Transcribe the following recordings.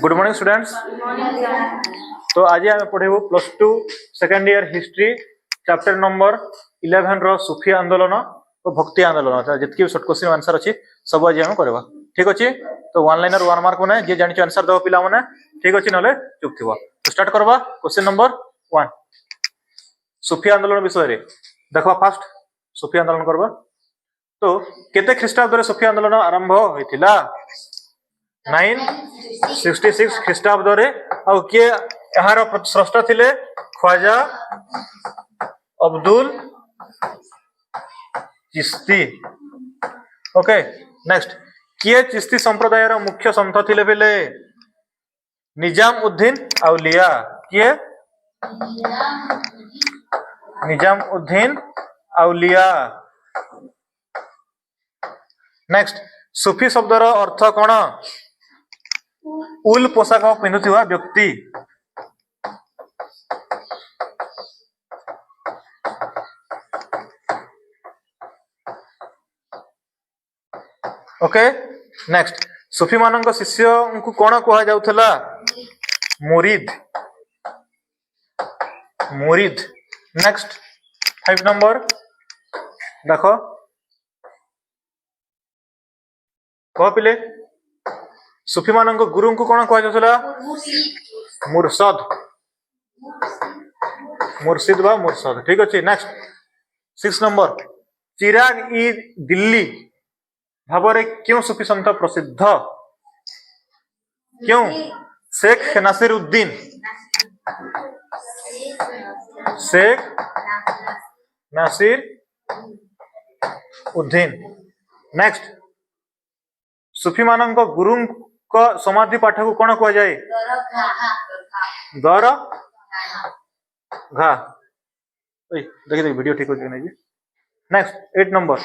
Good morning students. तो आज आम पढ़ेबू +2 second year history chapter number 11 रो सूफी आंदोलन और भक्ति आंदोलन जितकी भी शॉर्ट क्वेश्चन आंसर अच्छी सब आज आम करवा। ठीक अच्छे तो वन लाइनर वन मार्क मैंने जी जानी आंसर दब पिला मैंने ठीक अच्छे ना चुप थी। तो स्टार्ट करवा क्वेश्चन नंबर 1 सूफी आंदोलन विषय रे देखा। फास्ट सूफी आंदोलन करवा। तो केते ख्रीष्टाब्द सूफी आंदोलन आरंभ होइथिला 966 ख्रीष्टाब्द रे और किए यार स्रष्टा थिले ख्वाजा अब्दुल चिश्ती। ओके नेक्स्ट किए चिश्ती संप्रदाय रो मुख्य संत थिले बेले निजाम उद्दीन औलिया। किए निजाम उद्दीन औलिया। नेक्स्ट सूफी शब्दर अर्थ कौन? उल पोशाक पिंधुवा व्यक्ति। ओके नेक्स्ट सूफी मानक शिष्य को कौन कहा जाउथला? मुरीद। मुरीद। नेक्स्ट 5 नंबर देखो कह पिले सूफी मानक गुरु को कौन कहा जाउथला? मुर्शद। मुर्शिद बा मुर्शद। ठीक अच्छे। नेक्स्ट 6 नंबर चिराग ई दिल्ली भाव क्यों सूफी संत प्रसिद्ध? क्यों? शेख नासिर उद्दीन। शेख नासिर उद्दीन। नेक्स्ट सूफी मानक गुरु को समाधि पाठ को कौन कह जाए? दर घा। देखिए देखिए वीडियो ठीक हो जी। नेक्स्ट 8 नंबर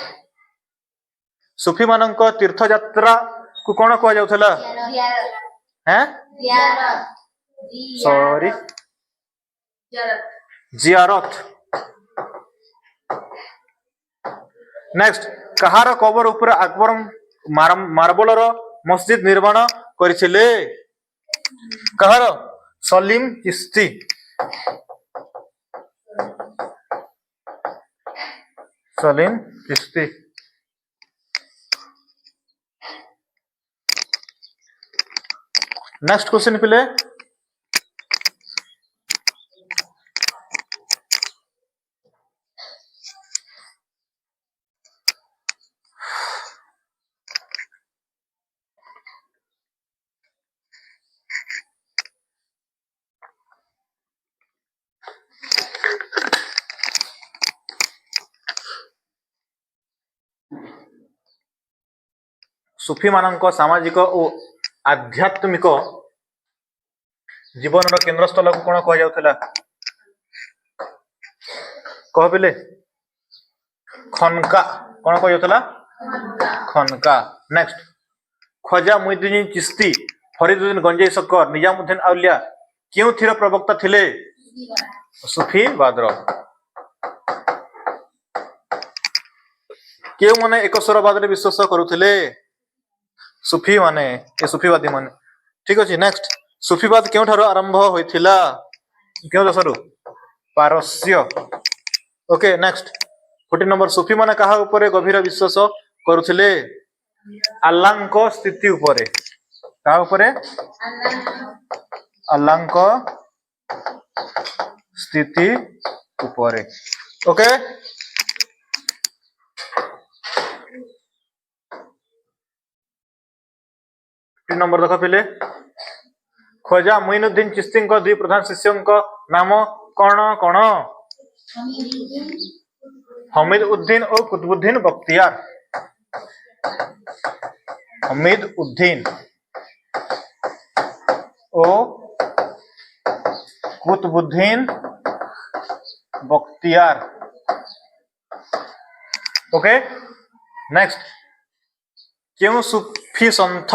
सूफी मानक तीर्थ यात्रा को कौन कह जाउथला? हैं सॉरी जियारत। नेक्स्ट कहार कबर ऊपर अकबर मार्बल रो मस्जिद निर्माण करथिले? कहार? सलीम चिश्ती। सलीम चिश्ती। नेक्स्ट क्वेश्चन पिले सूफी मानक सामाजिक और आध्यात्मिक जीवन केंद्र स्थल को कौन कह जाउथला? कह पिले खनका। कौन कह जाउथला? खनका। नेक्स्ट ख्वाजा मुइनुद्दीन चिश्ती फरीदुद्दीन गंजेई शक्कर निजामुद्दीन औलिया क्यों थिर प्रवक्ता थिले? सूफीवाद। क्यों माने एकस्वरवाद रे विश्वास करुथिले? सूफी माने ए सूफीवादी माने। ठीक अछि। नेक्स्ट सूफीवाद क्यों ठारो आरंभ होइथिला? क्यों देशरु? पारस्य। ओके नेक्स्ट 14 नंबर सूफी माने कहा ऊपर गभीर विश्वास करुथिले? अल्लाह को स्थिति ऊपर। कहा ऊपर? अल्लाह को स्थिति ऊपर। ओके नंबर देख पिले ख्वाजा मुइनुद्दीन चिश्ती दुई प्रधान शिष्यों नाम कौन कौन? हमीद उद्दीन और कुतुबुद्दीन बख्तियार। हमीद उद्दीन और कुतुबुद्दीन बख्तियार। ओके नेक्स्ट क्यों सूफी संत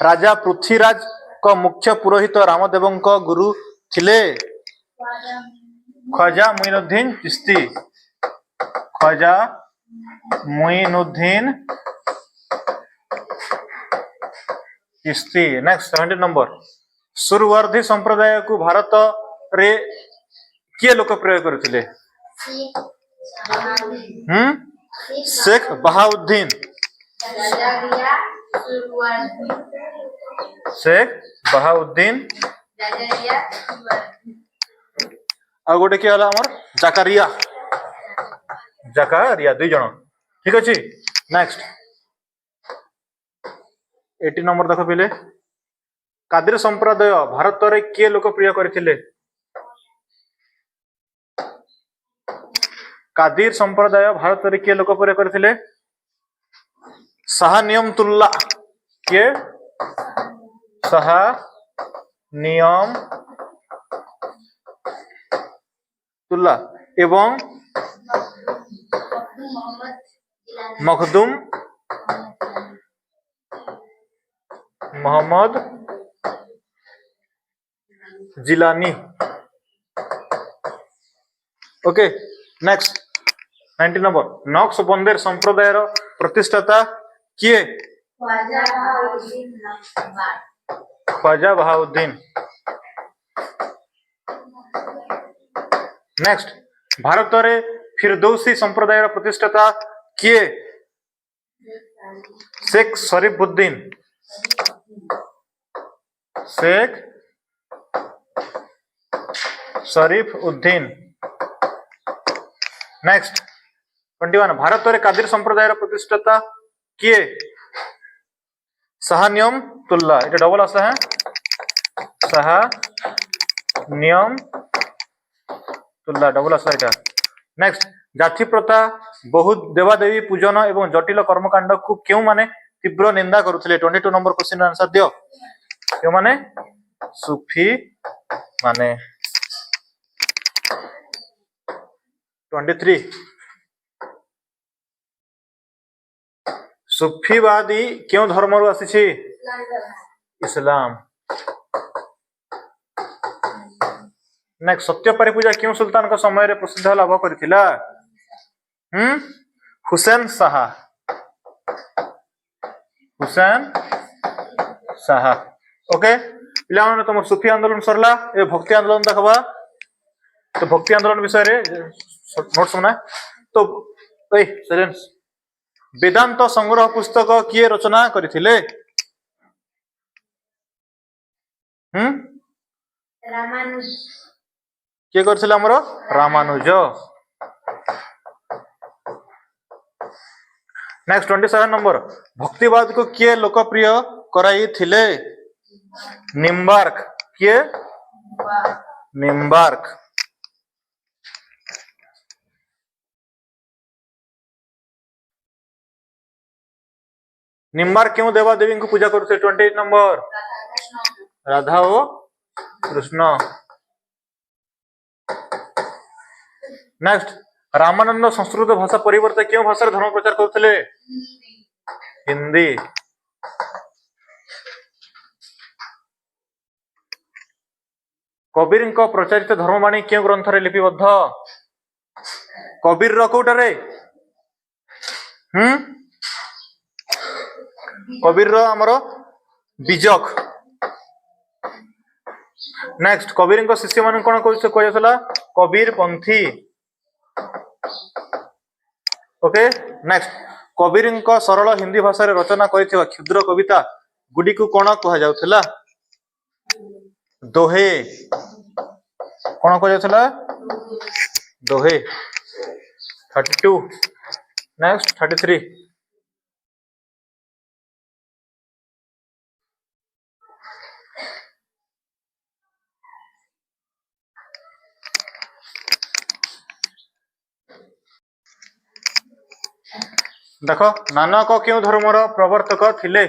राजा पृथ्वीराज को मुख्य पुरोहित रामदेव गुरु थिले? ख्वाजा मुइनुद्दीन चिश्ती। ख्वाजा मुइनुद्दीन चिश्ती। नेक्स्ट 17 नंबर सुरवर्धी संप्रदाय को भारत रे किए लोकप्रिय करथिले? शेख बहाउद्दीन। शेख बहाउद्दीन आ गोटे किए हला हमर जाकारिया। जाकारिया दुई जण ठीक अछि। नेक्स्ट 18 नंबर देखो पिले कादिर संप्रदाय भारत रे किए लोकप्रिय करथिले? कादिर संप्रदाय भारत रे किए लोकप्रिय करथिले? शाह नियमतुल्ला। किए? शाह नियम तुल्ला एवं Makhdoom Mohammad Jilani. Okay next 19 number नक्शबंदेर संप्रदायर प्रतिष्ठाता किए? ख्वाजा बहाउद्दीन। नेक्स्ट भारत रे फिरदौसी संप्रदायर प्रतिष्ठाता किए? शेख शरीफुद्दीन। शेख शरीफुद्दीन। नेक्स्ट 21 भारत रे कादिर संप्रदायर प्रतिष्ठाता किए? शाह नियम तुल्ला। ये डबल आसा है शाह नियम तुल्ला डबल आसा इटा। नेक्स्ट जाति प्रथा बहुत देवादेवी पूजन एवं जटिल कर्मकांड को क्यों माने तीव्र निंदा करुथिले? 22 नंबर क्वेश्चन आंसर दियो। क्यों माने? सूफी माने। 23 सूफीवादी क्यों धर्म रु आसी? इस्लाम। नेक्स्ट सत्यपारी पूजा क्यों सुल्तान का समय रे प्रसिद्ध लाभ करथिला? हुसैन शाह। हुसैन शाह। ओके पिला माने तुम सूफी आंदोलन सरला ए भक्ति आंदोलन देखबा। तो भक्ति आंदोलन विषय रे नोट सुना तो ए साइलेंस वेदांत संग्रह पुस्तक किए रचना करथिले? रामानुज। किए करथिले हमरो? रामानुज। नेक्स्ट 27 नंबर भक्तिवाद को किए लोकप्रिय कराई थिले? निम्बार्क। किए? निम्बार्क। निम्बार्क क्यों देवा देवी को पूजा करते? 28 नंबर राधा ओ कृष्ण। नेक्स्ट रामानंद संस्कृत भाषा परिवर्ते क्यों भाषा धर्म प्रचार करते? हिंदी। कबीर प्रचारित धर्मवाणी क्यों ग्रंथ रे लिपिबद्ध? कबीर कोटारे कबीर आमर बीजक। नेक्स्ट कबीर शिष्य मान कौन कह कबीर पंथी। ओके नेक्स्ट कबीर सरल हिंदी भाषा रे रचना कर क्षुद्र कविता गुडी को कौन कह जाउथला? दोहे। कौन कह जाउथला? दोहे। 32 नेक्स्ट 33 देखो नानक क्यों धर्मर प्रवर्तक थिले?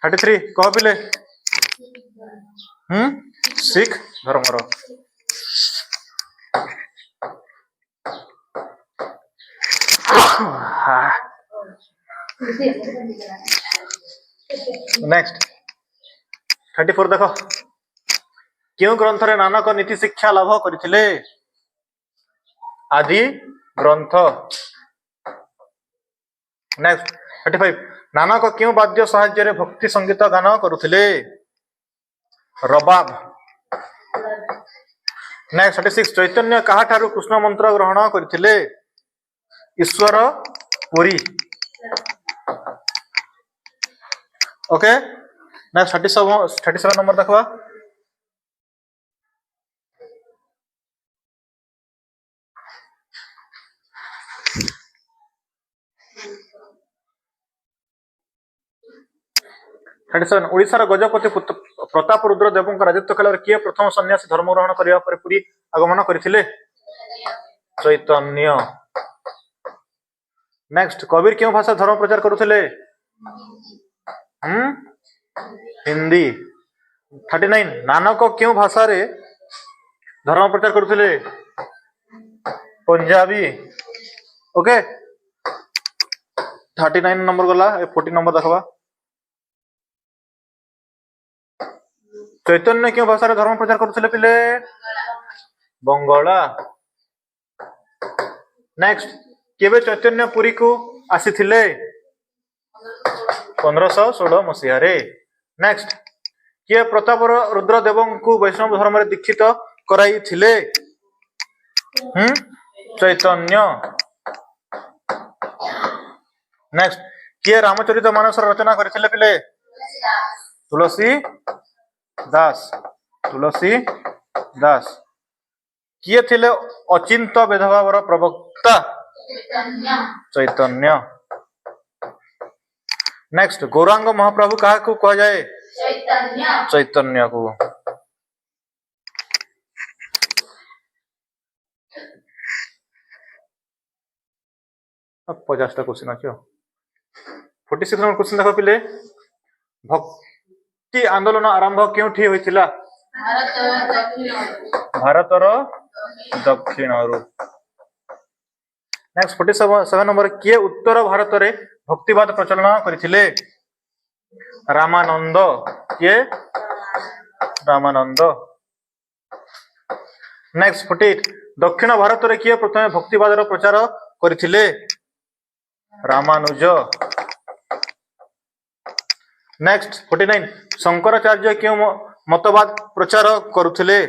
33 कह पिले। सिख धर्मर। नेक्स्ट 34 देखो क्यों ग्रंथ रे नानक नीति शिक्षा लाभ करथिले? आदि ग्रंथ। नेक्स्ट 35 नानक क्यों वाद्य साहाय्य भक्ति संगीत गान करुथिले रबाब। नेक्स्ट 36 चैतन्य कहा ठारू कृष्ण मंत्र ग्रहण करथिले ईश्वर पुरी। ओके नेक्स्ट 37 नंबर देखवा। ओडिशार गजपति प्रताप रुद्र देवଙ୍କ राजत्व काल किए प्रथम सन्यासी धर्म ग्रहण करने पर पुरी आगमन करथिले चैतन्य। नेक्स्ट कबीर क्यों भाषा धर्म प्रचार करुथिले हिंदी। 39 नानक क्यों भाषा रे धर्म प्रचार करुथिले पंजाबी। ओके 39 नंबर गला 40 नंबर देखवा। चैतन्य क्यों भाषा रे धर्म प्रचार करुथिले पिले बंगला। नेक्स्ट केबे चैतन्य पुरी को आसीथिले 1516 मसीहा रे। नेक्स्ट किए प्रताप रुद्र देवं को वैष्णव धर्म रे दीक्षित कराई थिले चैतन्य। नेक्स्ट किए रामचरित मानस रचना करथिले पिले तुलसी दास। तुलसी दास किए थिले अचिंत भेदभाव प्रवक्ता चैतन्य। नेक्स्ट गौरांग महाप्रभु कहा को कहा जाए चैतन्य को। अब 50टा क्वेश्चन अच्छे 46 नंबर क्वेश्चन देखो पिले भक्ति आंदोलन आरंभ क्योंठी होइथिला भारतर दक्षिण। नेक्स्ट 47 नंबर किए उत्तर भारत रे भक्तिवाद प्रचलन करथिले रामानंद। किए रामानंद। नेक्स्ट 48 दक्षिण भारत रे किए प्रथम भक्तिवाद प्रचार करथिले रामानुज। नेक्स्ट 49 शंकराचार्य क्यों मतवाद प्रचार करुथिले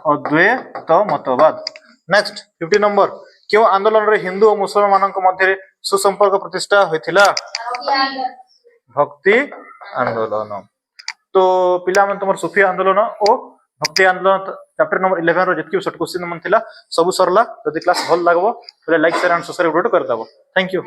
अद्वैत मतवाद। नेक्स्ट 50 नंबर क्यों आंदोलन रे हिंदू और मुसलमान मध्य सुसंपर्क प्रतिष्ठा होइथिला भक्ति आंदोलन। तो पिला मन तुमर सूफी आंदोलन और भक्ति आंदोलन चैप्टर नंबर 11 रो जतकी शॉर्ट क्वेश्चन मन थिला सब सरला। यदि क्लास भल लागबो तो लाइक शेयर एंड सब्सक्राइब कर दबो। Thank you.